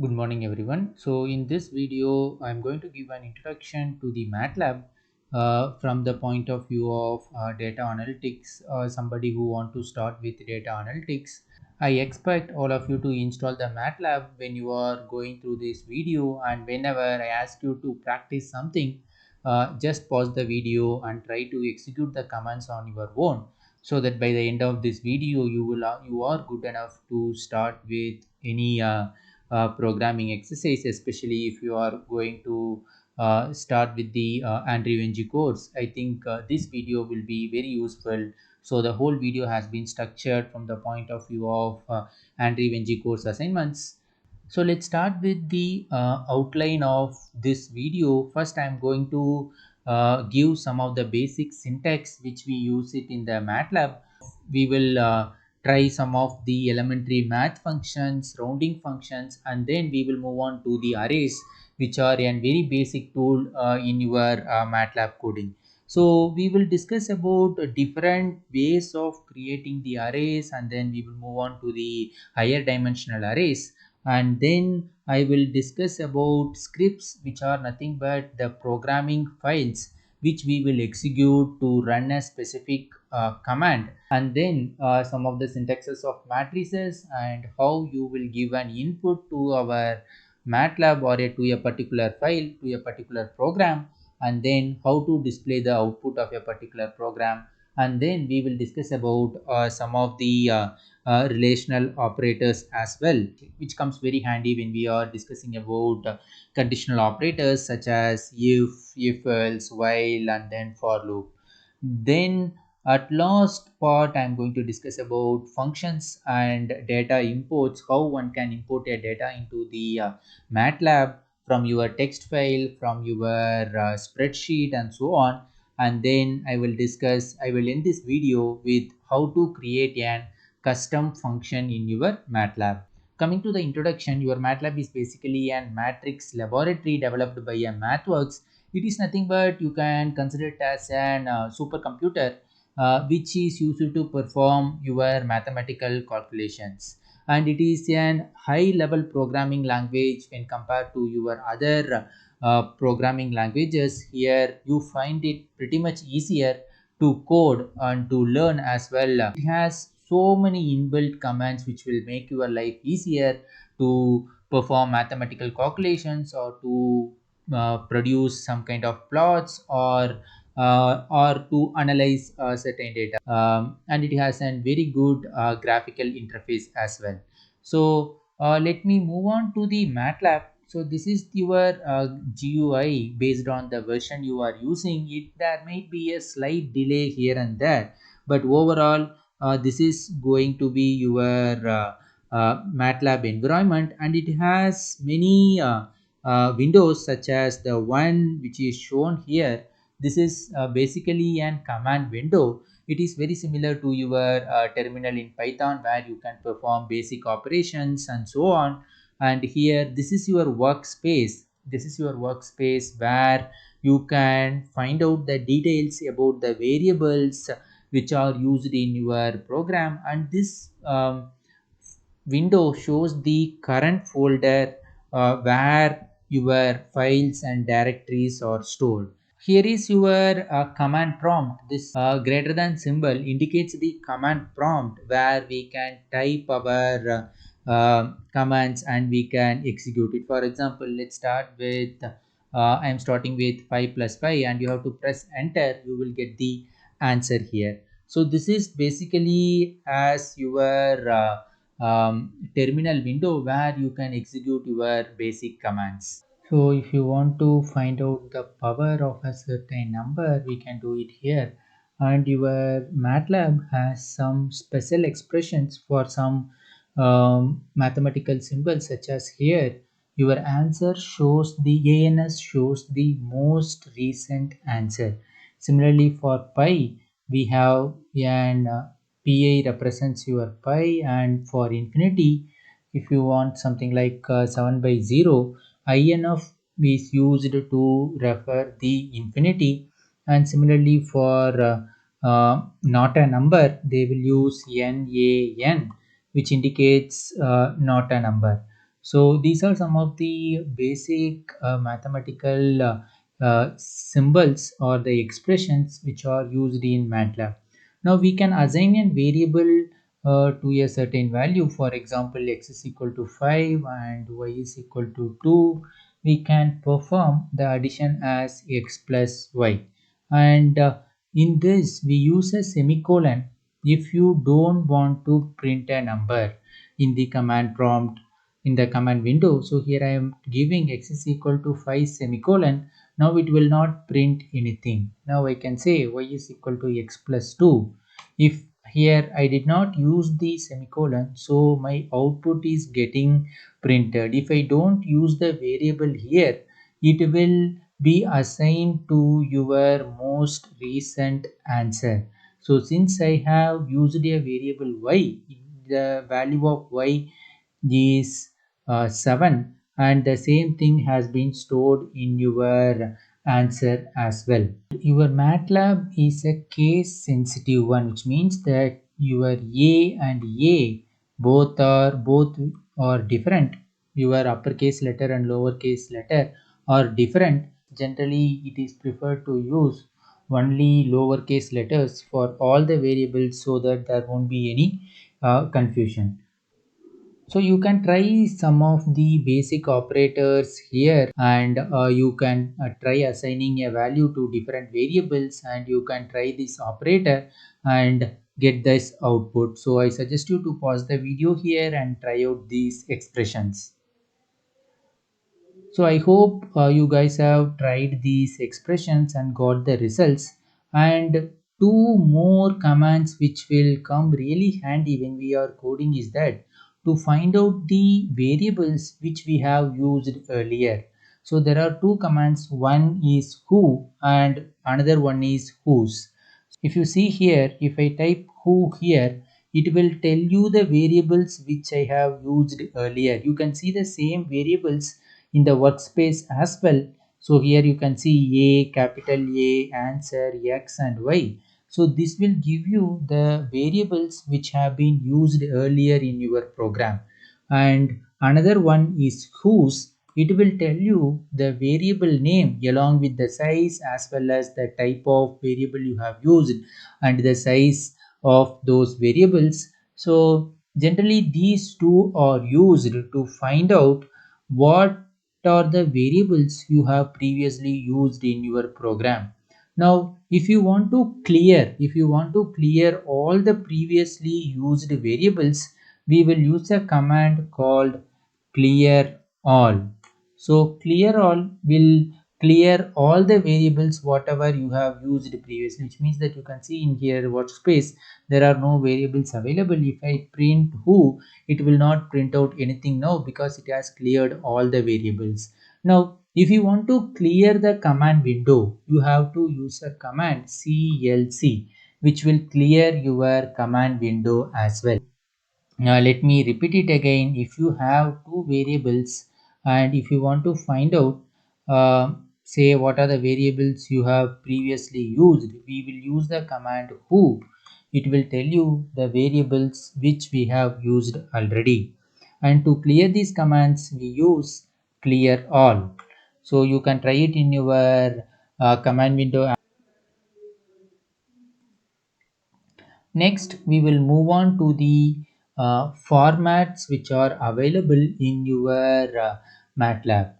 Good morning everyone. So in this video I'm going to give an introduction to the Matlab from the point of view of data analytics or somebody who want to start with data analytics. I expect all of you to install the Matlab when you are going through this video, and whenever I ask you to practice something, just pause the video and try to execute the commands on your own, so that by the end of this video you are good enough to start with any programming exercise, especially if you are going to start with the Andrew course. I think this video will be very useful. So the whole video has been structured from the point of view of Andrew course assignments. So let's start with the outline of this video. First, I'm going to give some of the basic syntax which we use it in the Matlab. We will try some of the elementary math functions, rounding functions, and then we will move on to the arrays, which are a very basic tool in your Matlab coding. So we will discuss about different ways of creating the arrays, and then we will move on to the higher dimensional arrays, and then I will discuss about scripts, which are nothing but the programming files which we will execute to run a specific command, and then some of the syntaxes of matrices and how you will give an input to our Matlab or to a particular file, to a particular program, and then how to display the output of a particular program. And then we will discuss about some of the relational operators as well, which comes very handy when we are discussing about conditional operators such as if else, while, and then for loop. Then at last part I'm going to discuss about functions and data imports, how one can import a data into the Matlab from your text file, from your spreadsheet, and so on. And then I will end this video with how to create an custom function in your Matlab. Coming to the introduction, your Matlab is basically a matrix laboratory developed by a MathWorks. It is nothing but you can consider it as an supercomputer which is used to perform your mathematical calculations, and it is an high level programming language when compared to your other programming languages. Here you find it pretty much easier to code and to learn as well. It has so many inbuilt commands which will make your life easier to perform mathematical calculations or to produce some kind of plots or to analyze certain data, and it has a very good graphical interface as well. So let me move on to the Matlab. So this is your GUI based on the version you are using. It there may be a slight delay here and there, but overall this is going to be your Matlab environment, and it has many windows such as the one which is shown here. This is basically an command window. It is very similar to your terminal in Python, where you can perform basic operations and so on. And here this is your workspace. This is your workspace where you can find out the details about the variables which are used in your program, and this window shows the current folder where your files and directories are stored. Here is your command prompt. This greater than symbol indicates the command prompt where we can type our commands and we can execute it. For example, let's start with I am starting with 5 plus 5, and you have to press enter. You will get the answer here. So this is basically as your terminal window where you can execute your basic commands. So if you want to find out the power of a certain number, we can do it here. And your Matlab has some special expressions for some mathematical symbols, such as here. Your answer shows the ANS shows the most recent answer. Similarly, for pi, we have an pi represents your pi, and for infinity, if you want something like 7 by 0, INF is used to refer the infinity, and similarly for not a number, they will use NaN, which indicates not a number. So these are some of the basic mathematical symbols or the expressions which are used in MATLAB. Now we can assign a variable to a certain value. For example, x is equal to 5 and y is equal to 2. We can perform the addition as x plus y. And in this, we use a semicolon if you don't want to print a number in the command prompt in the command window. So here I am giving x is equal to 5 semicolon. Now it will not print anything. Now I can say y is equal to x plus 2. If here I did not use the semicolon, so my output is getting printed. If I don't use the variable here, it will be assigned to your most recent answer. So since I have used a variable y, the value of y is 7, and the same thing has been stored in your answer as well. Your MATLAB is a case sensitive one, which means that your A and A both are different. Your uppercase letter and lowercase letter are different. Generally, it is preferred to use only lowercase letters for all the variables so that there won't be any confusion. So you can try some of the basic operators here, and you can try assigning a value to different variables, and you can try this operator and get this output. So I suggest you to pause the video here and try out these expressions. So I hope you guys have tried these expressions and got the results. And two more commands which will come really handy when we are coding is that to find out the variables which we have used earlier. So there are two commands. One is who and another one is whose. If you see here, if I type who here, it will tell you the variables which I have used earlier. You can see the same variables in the workspace as well. So here you can see A, capital A, answer, X and Y. So this will give you the variables which have been used earlier in your program. And another one is whose. It will tell you the variable name along with the size as well as the type of variable you have used and the size of those variables. So generally these two are used to find out what are the variables you have previously used in your program. Now if you want to clear all the previously used variables, we will use a command called clear all. So clear all will clear all the variables whatever you have used previously, which means that you can see in here workspace there are no variables available. If I print who, it will not print out anything now because it has cleared all the variables. Now if you want to clear the command window, you have to use a command clc, which will clear your command window as well. Now let me repeat it again. If you have two variables and if you want to find out say what are the variables you have previously used, we will use the command who. It will tell you the variables which we have used already. And to clear these commands we use clear all. So you can try it in your command window. Next, we will move on to the formats which are available in your MATLAB.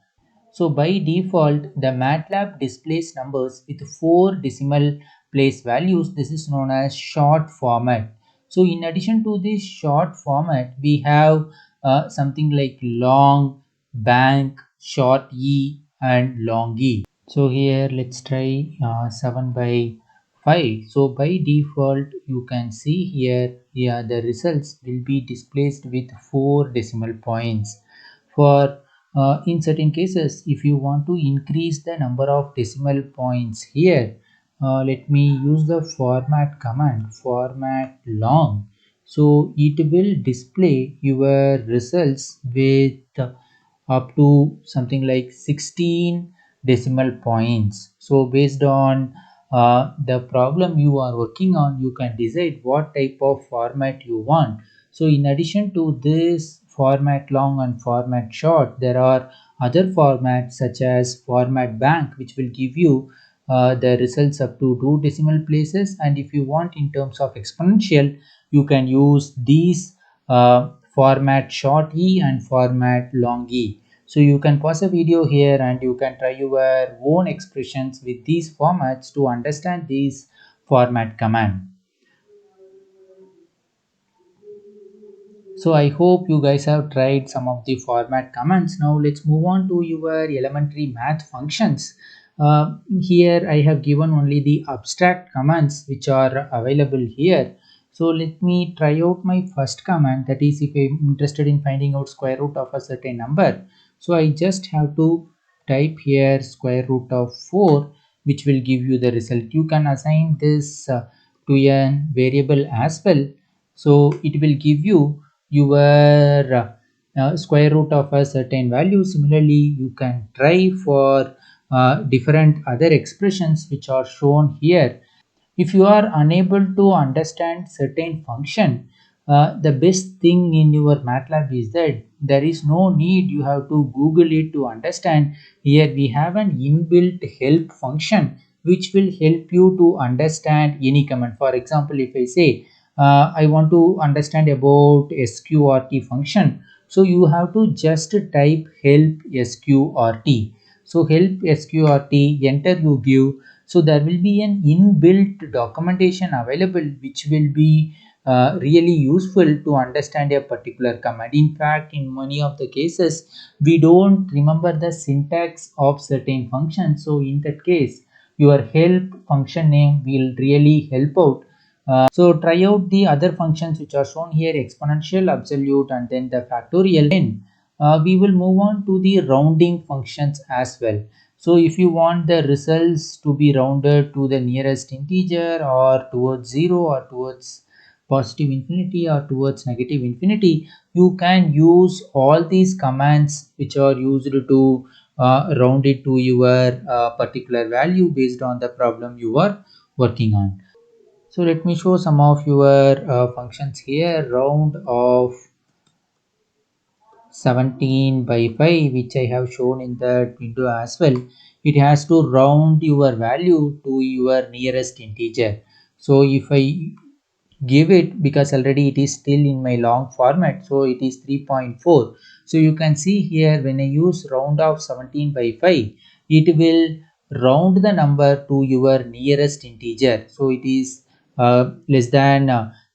So by default, the MATLAB displays numbers with 4 decimal place values. This is known as short format. So in addition to this short format, we have something like long, bank, short E and long E. So here let's try 7 by 5. So by default you can see here, yeah, the results will be displayed with 4 decimal points. For in certain cases, if you want to increase the number of decimal points here, let me use the format command, format long. So it will display your results with up to something like 16 decimal points. So based on the problem you are working on, you can decide what type of format you want. So in addition to this format long and format short, there are other formats such as format bank, which will give you the results up to 2 decimal places. And if you want in terms of exponential, you can use these format short e and format long e. So you can pause a video here and you can try your own expressions with these formats to understand these format command. So I hope you guys have tried some of the format commands. Now let's move on to your elementary math functions. Here I have given only the abstract commands which are available here. So let me try out my first command, that is if I'm interested in finding out square root of a certain number. So I just have to type here square root of 4, which will give you the result. You can assign this to a variable as well. So it will give you your square root of a certain value. Similarly, you can try for different other expressions which are shown here. If you are unable to understand certain function, the best thing in your Matlab is that there is no need you have to Google it to understand. Here we have an inbuilt help function which will help you to understand any command. For example, if I say I want to understand about sqrt function, so you have to just type help sqrt. So help sqrt, enter you give. So there will be an inbuilt documentation available which will be really useful to understand a particular command. In fact, in many of the cases, we don't remember the syntax of certain functions. So in that case, your help function name will really help out. So try out the other functions which are shown here: exponential, absolute, and then the factorial. Then we will move on to the rounding functions as well. So if you want the results to be rounded to the nearest integer or towards 0 or towards positive infinity or towards negative infinity, you can use all these commands which are used to round it to your particular value based on the problem you are working on. So let me show some of your functions here. Round of 17 by 5, which I have shown in that window as well. It has to round your value to your nearest integer. So if I give it, because already it is still in my long format, so it is 3.4. So you can see here when I use round of 17 by 5, it will round the number to your nearest integer. So it is less than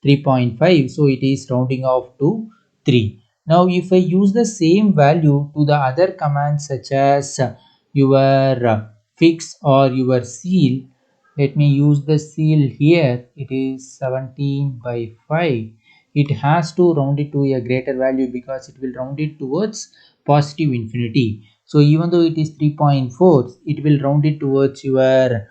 3.5, so it is rounding off to 3. Now if I use the same value to the other commands such as your fix or your seal, let me use the seal here. It is 17 by 5. It has to round it to a greater value because it will round it towards positive infinity. So even though it is 3.4, it will round it towards your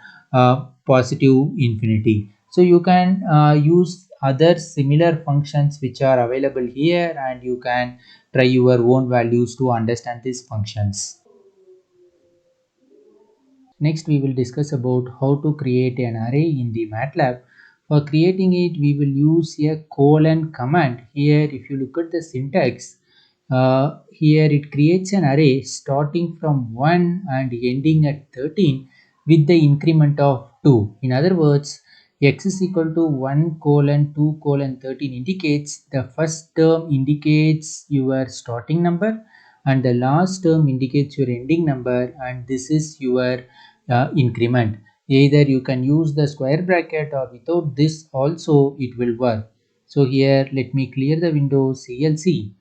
positive infinity. So you can use other similar functions which are available here, and you can try your own values to understand these functions. Next, we will discuss about how to create an array in the Matlab. For creating it, we will use a colon command. Here, if you look at the syntax, here it creates an array starting from 1 and ending at 13 with the increment of 2. In other words, x is equal to 1 colon 2 colon 13 indicates the first term indicates your starting number and the last term indicates your ending number, and this is your increment. Either you can use the square bracket or without this also it will work. So here let me clear the window CLC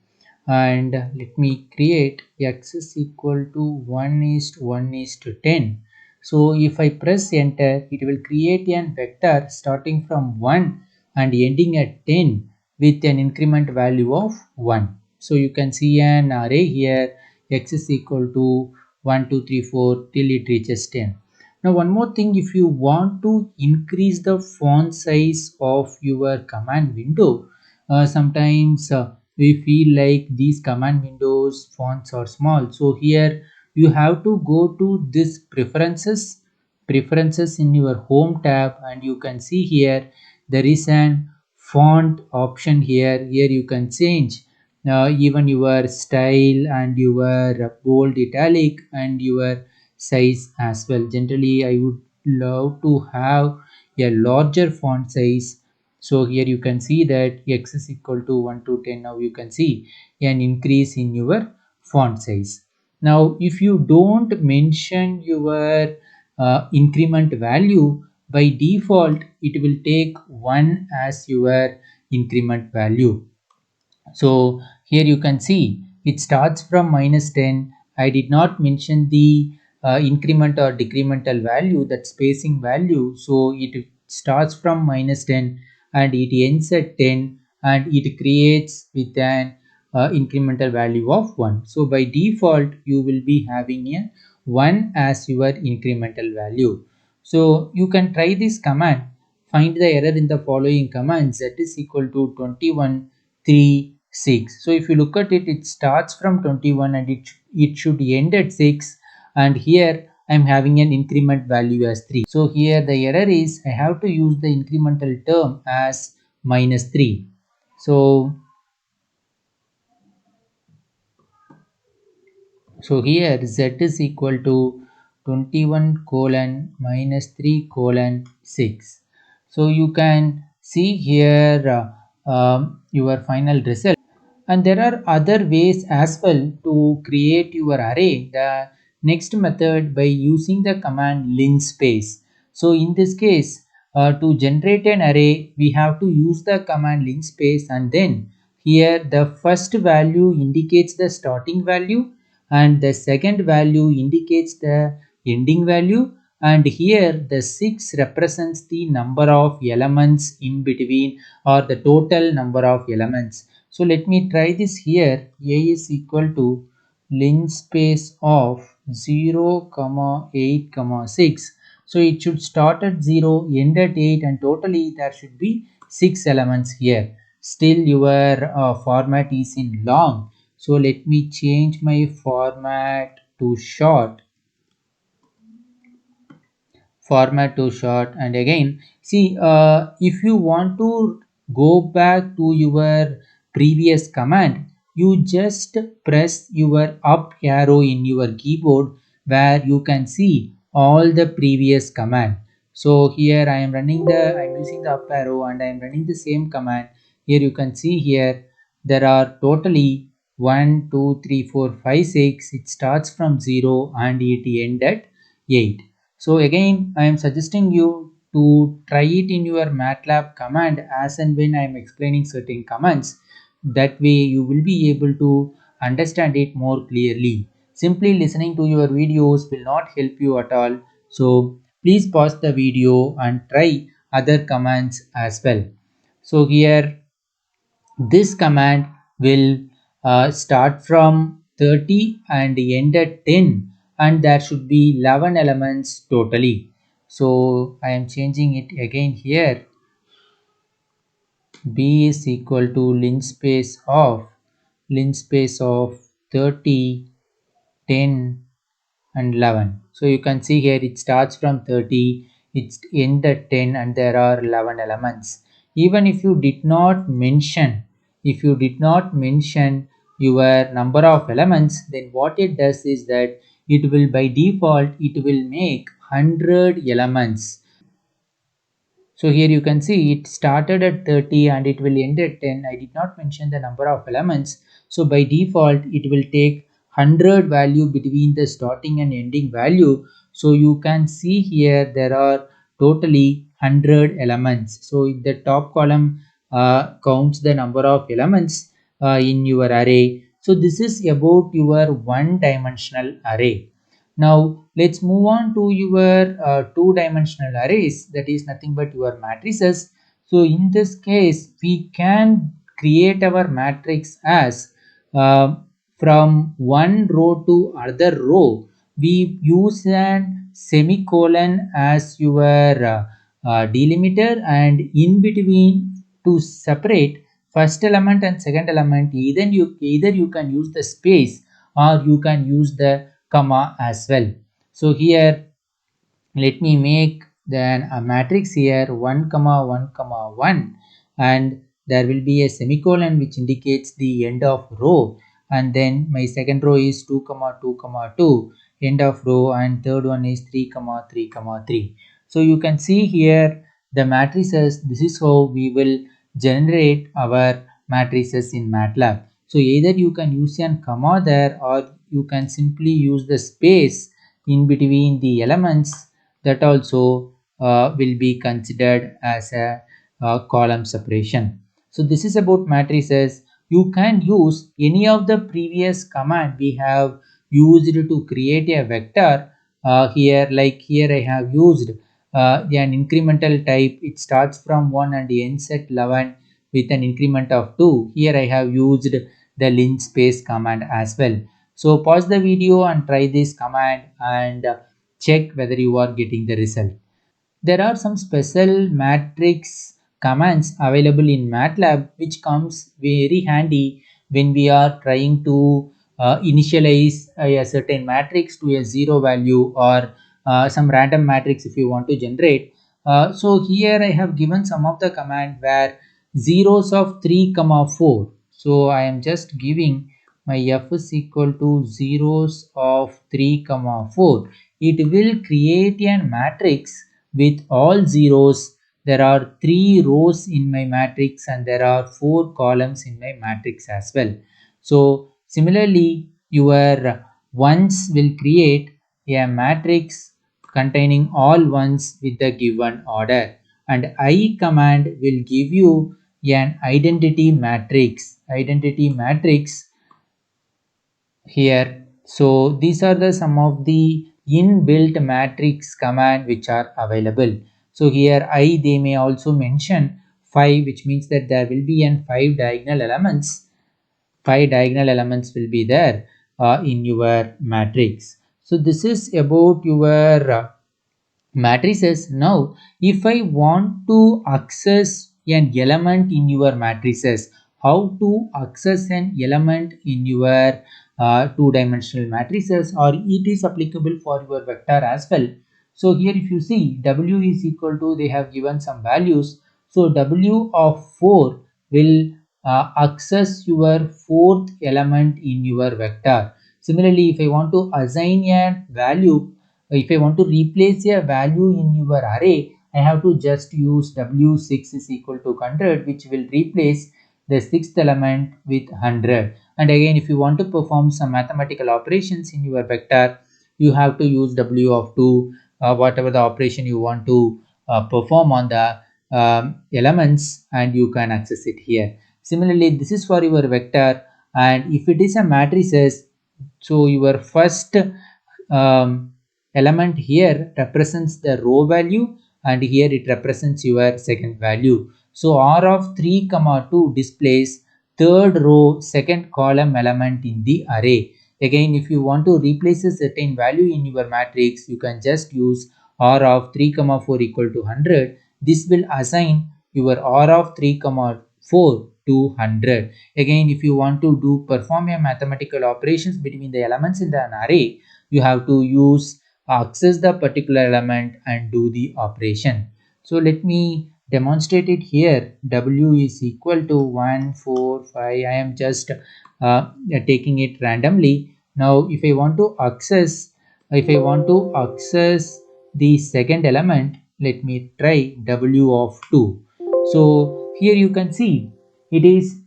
and let me create x is equal to 1 is to 1 is to 10. So if I press enter, it will create a vector starting from 1 and ending at 10 with an increment value of 1. So you can see an array here, x is equal to 1 2 3 4 till it reaches 10. Now one more thing, if you want to increase the font size of your command window, sometimes we feel like these command windows fonts are small. So here you have to go to this preferences in your home tab, and you can see here there is an font option here. Here you can change even your style and your bold italic and your size as well. Generally I would love to have a larger font size. So here you can see that x is equal to 1 to 10. Now you can see an increase in your font size. Now if you don't mention your increment value, by default it will take 1 as your increment value. So here you can see it starts from minus 10. I did not mention the increment or decremental value, that spacing value. So it starts from minus 10 and it ends at 10 and it creates with an incremental value of 1. So by default you will be having a 1 as your incremental value. So you can try this command. Find the error in the following commands, that is equal to 21 3 6. So if you look at it, it starts from 21 and it should end at 6, and here I'm having an increment value as 3. So here the error is I have to use the incremental term as minus 3. So here z is equal to 21 colon minus 3 colon 6. So you can see here your final result. And there are other ways as well to create your array. The next method, by using the command linspace. So in this case, to generate an array we have to use the command linspace, and then here the first value indicates the starting value and the second value indicates the ending value, and here the 6 represents the number of elements in between, or the total number of elements. So let me try this here. A is equal to linspace of 0 comma 8 comma 6. So it should start at 0, end at 8, and totally there should be 6 elements here. Still your format is in long. So let me change my format to short. And again see, if you want to go back to your previous command, you just press your up arrow in your keyboard where you can see all the previous command. So here I'm using the up arrow and I am running the same command. Here you can see here there are totally 1 2 3 4 5 6. It starts from 0 and it ends at 8. So again, I am suggesting you to try it in your Matlab command as and when I am explaining certain commands. That way you will be able to understand it more clearly. Simply listening to your videos will not help you at all. So please pause the video and try other commands as well. So here this command will start from 30 and end at 10, and there should be 11 elements totally. So I am changing it again here. B is equal to linspace of 30, 10 and 11. So you can see here it starts from 30, it's end at 10, and there are 11 elements. Even if you did not mention your number of elements, then what it does is that it will by default it will make 100 elements. So here you can see it started at 30 and it will end at 10. I did not mention the number of elements. So by default, it will take 100 value between the starting and ending value. So you can see here there are totally 100 elements. So the top column counts the number of elements in your array. So this is about your one-dimensional array. Now let's move on to your two-dimensional arrays, that is nothing but your matrices. So in this case we can create our matrix as uh, from one row to other row we use an semicolon as your delimiter, and in between to separate first element and second element either you can use the space or you can use the comma as well. So here let me make then a matrix here 1 comma 1 comma 1, and there will be a semicolon which indicates the end of row, and then my second row is 2 comma 2 comma 2 end of row, and third one is 3 comma 3 comma 3. So you can see here the matrices. This is how we will generate our matrices in Matlab. So either you can use a comma there, or you can simply use the space in between the elements. That also will be considered as a column separation. So this is about matrices. You can use any of the previous command we have used to create a vector. Here, like here I have used an incremental type. It starts from 1 and ends at 11 with an increment of 2. Here I have used the linspace command as well. So pause the video and try this command and check whether you are getting the result. There are some special matrix commands available in Matlab which comes very handy when we are trying to initialize a certain matrix to a zero value, or some random matrix if you want to generate. So here I have given some of the command where zeros of 3 comma 4. So I am just giving my f is equal to zeros of 3 comma 4. It will create a matrix with all zeros. There are 3 rows in my matrix and there are 4 columns in my matrix as well. So similarly, your ones will create a matrix containing all ones with the given order, and I command will give you an identity matrix here. So these are the some of the inbuilt matrix command which are available. So here they may also mention 5, which means that there will be an 5 diagonal elements. 5 diagonal elements will be there in your matrix. So this is about your matrices. Now if I want to access an element in your matrices, how to access an element in your two-dimensional matrices, or it is applicable for your vector as well. So here if you see w is equal to, they have given some values. So w of 4 will access your fourth element in your vector. Similarly, if I want to assign a value, if I want to replace a value in your array, I have to just use w6 is equal to 100, which will replace the sixth element with 100. And again, if you want to perform some mathematical operations in your vector, you have to use w of 2, whatever the operation you want to perform on the elements, and you can access it here. Similarly, this is for your vector, and if it is a matrices, so your first um, element here represents the row value, and here it represents your second value. So r of 3 comma 2 displays third row second column element in the array. Again, if you want to replace a certain value in your matrix, you can just use r of 3 comma 4 equal to 100. This will assign your r of 3 comma 4 to 100. Again, if you want to do perform a mathematical operations between the elements in an array, you have to use access the particular element and do the operation. So let me demonstrate it here. W is equal to 1 4 5. I am just taking it randomly. Now if I want to access the second element, let me try w of 2. So here you can see it is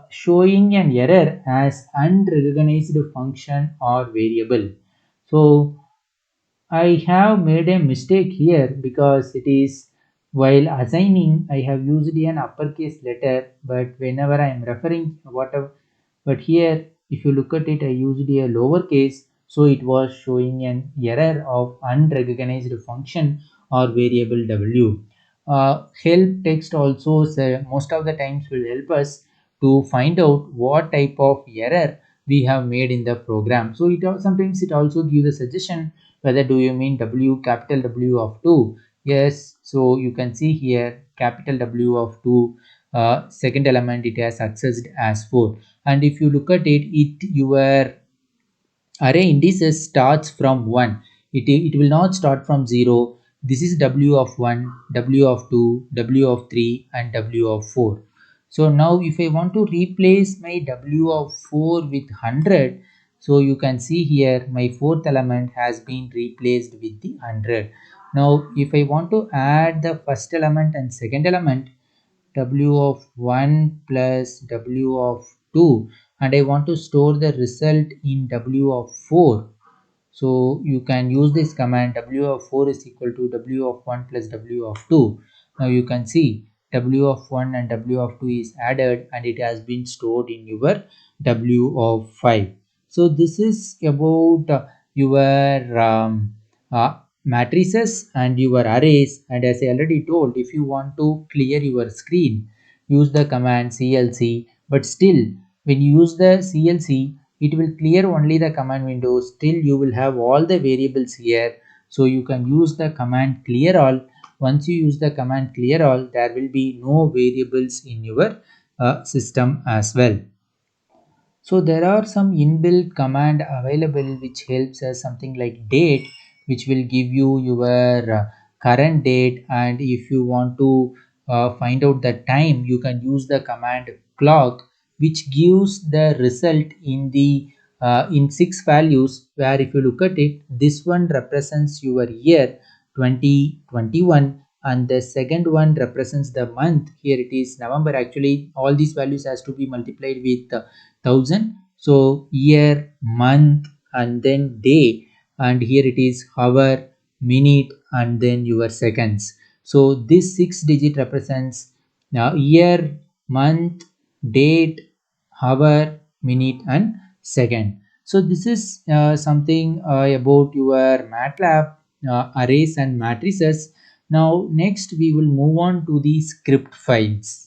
showing an error as unrecognized function or variable. So I have made a mistake here because it is, while assigning I have used an uppercase letter, but whenever I am referring whatever, but here if you look at it, I used a lowercase, so it was showing an error of unrecognized function or variable w. Help text also say, most of the times will help us to find out what type of error we have made in the program. So sometimes it also gives a suggestion whether do you mean w capital W of 2. Yes, so you can see here capital W of 2, second element it has accessed as 4, and if you look at it, your array indices starts from 1. It will not start from 0. This is w of 1, w of 2, w of 3 and w of 4. So now if I want to replace my W of 4 with 100, so you can see here my fourth element has been replaced with the 100. Now if I want to add the first element and second element, W of 1 plus W of 2, and I want to store the result in W of 4, so you can use this command W of 4 is equal to W of 1 plus W of 2. Now you can see W of 1 and W of 2 is added and it has been stored in your W of 5. So this is about your matrices and your arrays, and as I already told, if you want to clear your screen, use the command CLC, but still when you use the CLC, it will clear only the command window. Still you will have all the variables here, so you can use the command clear all. Once you use the command clear all, there will be no variables in your system as well. So there are some inbuilt command available which helps us, something like date, which will give you your current date, and if you want to find out the time, you can use the command clock, which gives the result in the in 6 values, where if you look at it, this one represents your year 2021 and the second one represents the month. Here it is November. Actually all these values has to be multiplied with 1000. So year, month, and then day, and here it is hour, minute, and then your seconds. So this 6 digit represents year, month, date, hour, minute, and second. So this is something about your Matlab arrays and matrices. Now next we will move on to the script files.